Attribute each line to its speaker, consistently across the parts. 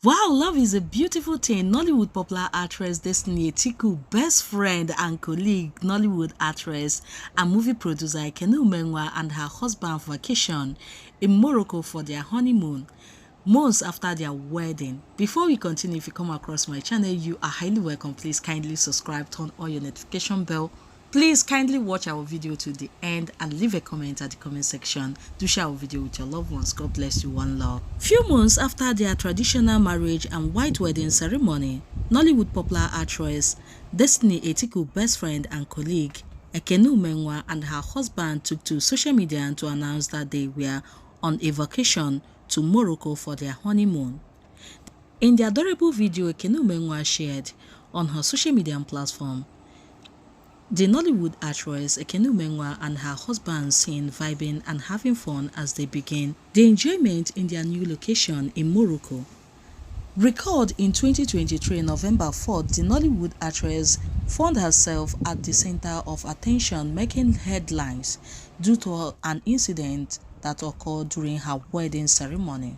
Speaker 1: Wow, love is a beautiful thing. Nollywood popular actress Destiny Etiko, best friend and colleague, Nollywood actress and movie producer Ekene Umenwa and her husband vacation in Morocco for their honeymoon, months after their wedding. Before we continue, if you come across my channel, you are highly welcome. Please kindly subscribe, turn on your notification bell. Please kindly watch our video to the end and leave a comment at the comment section. Do share our video with your loved ones. God bless you, one love. Few months after their traditional marriage and white wedding ceremony, Nollywood popular actress Destiny Etiko, best friend and colleague Ekene Umenwa and her husband took to social media to announce that they were on a vacation to Morocco for their honeymoon. In the adorable video Ekene Umenwa shared on her social media platform, the Nollywood actress Ekene Umenwa and her husband seen vibing and having fun as they begin the enjoyment in their new location in Morocco. Recalled in 2023 November 4th, the Nollywood actress found herself at the center of attention, making headlines due to an incident that occurred during her wedding ceremony.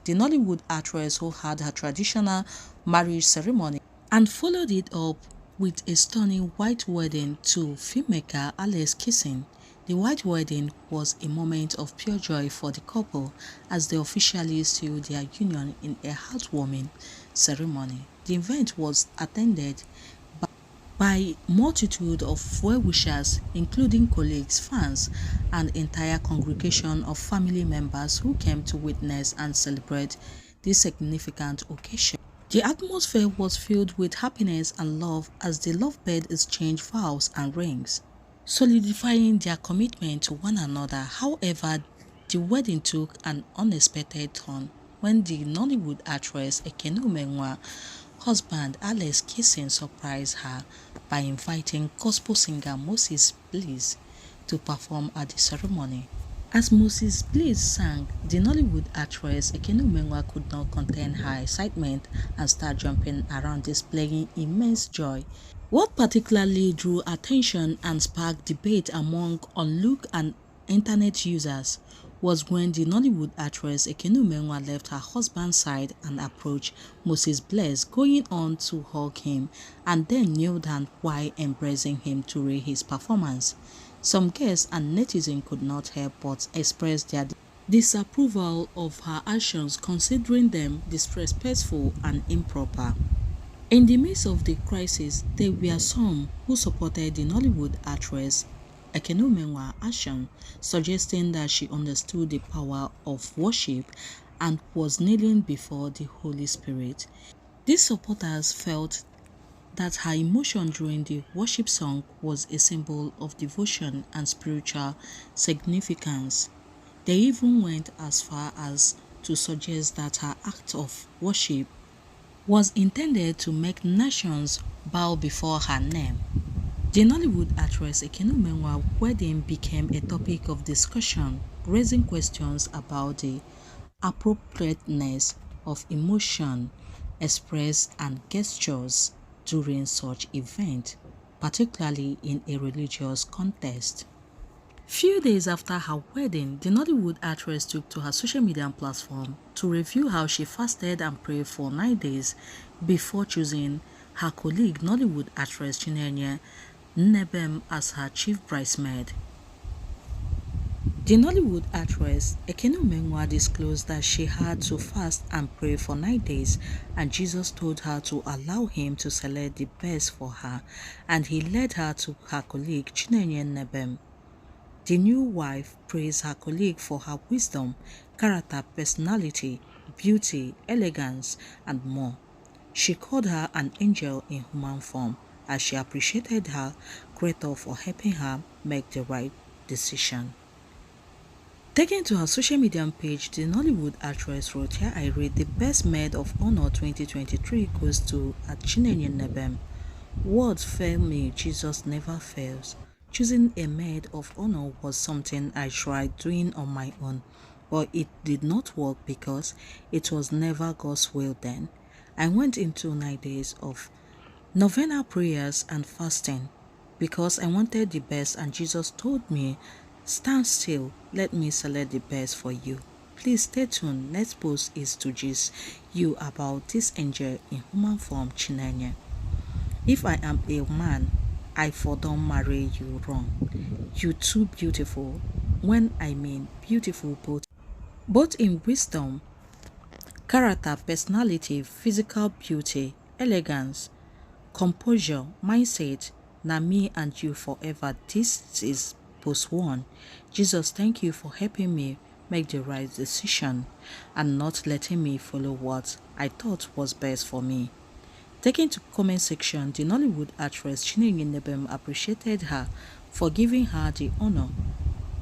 Speaker 1: The Nollywood actress, who had her traditional marriage ceremony and followed it up with a stunning white wedding to filmmaker Alex kissing. The white wedding was a moment of pure joy for the couple as they officially sealed their union in a heartwarming ceremony. The event was attended by multitude of well-wishers, including colleagues, fans, and entire congregation of family members who came to witness and celebrate this significant occasion. The atmosphere was filled with happiness and love as the lovebirds exchanged vows and rings, solidifying their commitment to one another. However, the wedding took an unexpected turn when the Nollywood actress Ekene Umenwa husband Alex Kissing surprised her by inviting gospel singer Moses Bliss to perform at the ceremony. As Moses Bliss sang, the Nollywood actress Ekene Umenwa could not contain her excitement and started jumping around, displaying immense joy. What particularly drew attention and sparked debate among onlook and internet users was when the Nollywood actress Ekene Umenwa left her husband's side and approached Moses Bliss, going on to hug him and then kneel down while embracing him during his performance. Some guests and netizens could not help but express their disapproval of her actions, considering them disrespectful and improper. In the midst of the crisis, there were some who supported the Nollywood actress Ekene Umenwa's action, suggesting that she understood the power of worship and was kneeling before the Holy Spirit. These supporters felt that her emotion during the worship song was a symbol of devotion and spiritual significance. They even went as far as to suggest that her act of worship was intended to make nations bow before her name. The Nollywood actress Ekene Umenwa's wedding became a topic of discussion, raising questions about the appropriateness of emotion expressed and gestures during such event, particularly in a religious context. Few days after her wedding, the Nollywood actress took to her social media platform to review how she fasted and prayed for 9 days before choosing her colleague Nollywood actress Chinenye Nnebem as her chief bridesmaid. The Nollywood actress Ekene Umenwa disclosed that she had to fast and pray for 9 days, and Jesus told her to allow him to select the best for her, and he led her to her colleague Chinenye Nnebem. The new wife praised her colleague for her wisdom, character, personality, beauty, elegance, and more. She called her an angel in human form, as she appreciated her creator for helping her make the right decision. Taken to her social media page, the Nollywood actress wrote, "Here I read, the best maid of honor 2023 goes to Chinenye Nnebem. Words fail me, Jesus never fails. Choosing a maid of honor was something I tried doing on my own, but it did not work because it was never God's will then. I went into 9 days of novena prayers and fasting because I wanted the best, and Jesus told me, stand still, let me select the best for you." Please stay tuned. Next post is to gist you about this angel in human form, Chinenye. If I am a man, I for don't marry you wrong. You too beautiful. When I mean beautiful, both in wisdom, character, personality, physical beauty, elegance, composure, mindset. Now me and you forever. This is post 1. Jesus, thank you for helping me make the right decision and not letting me follow what I thought was best for me. Taking to comment section, the Nollywood actress Ekene Umenwa appreciated her for giving her the honor.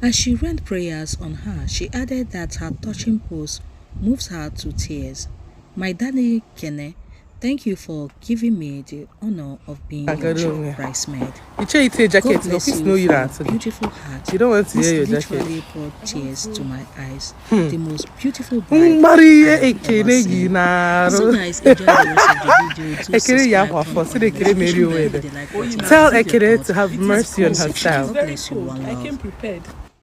Speaker 1: As she ran prayers on her, she added that her touching post moves her to tears. My daddy Ekene, thank you for giving me the honor of being your bridesmaid.
Speaker 2: You change your jacket.
Speaker 1: God bless you for your beautiful heart.
Speaker 2: You don't want to hear your jacket.
Speaker 1: This literally brought tears to my eyes. The most beautiful bride
Speaker 2: Maria
Speaker 1: I have ever
Speaker 2: Ekene
Speaker 1: seen.
Speaker 2: Umenwa.
Speaker 1: So guys, enjoy the rest of the video. Do subscribe,
Speaker 2: Tell Ekene to have mercy on herself.
Speaker 1: God bless you. One
Speaker 3: I
Speaker 1: love.
Speaker 3: came prepared.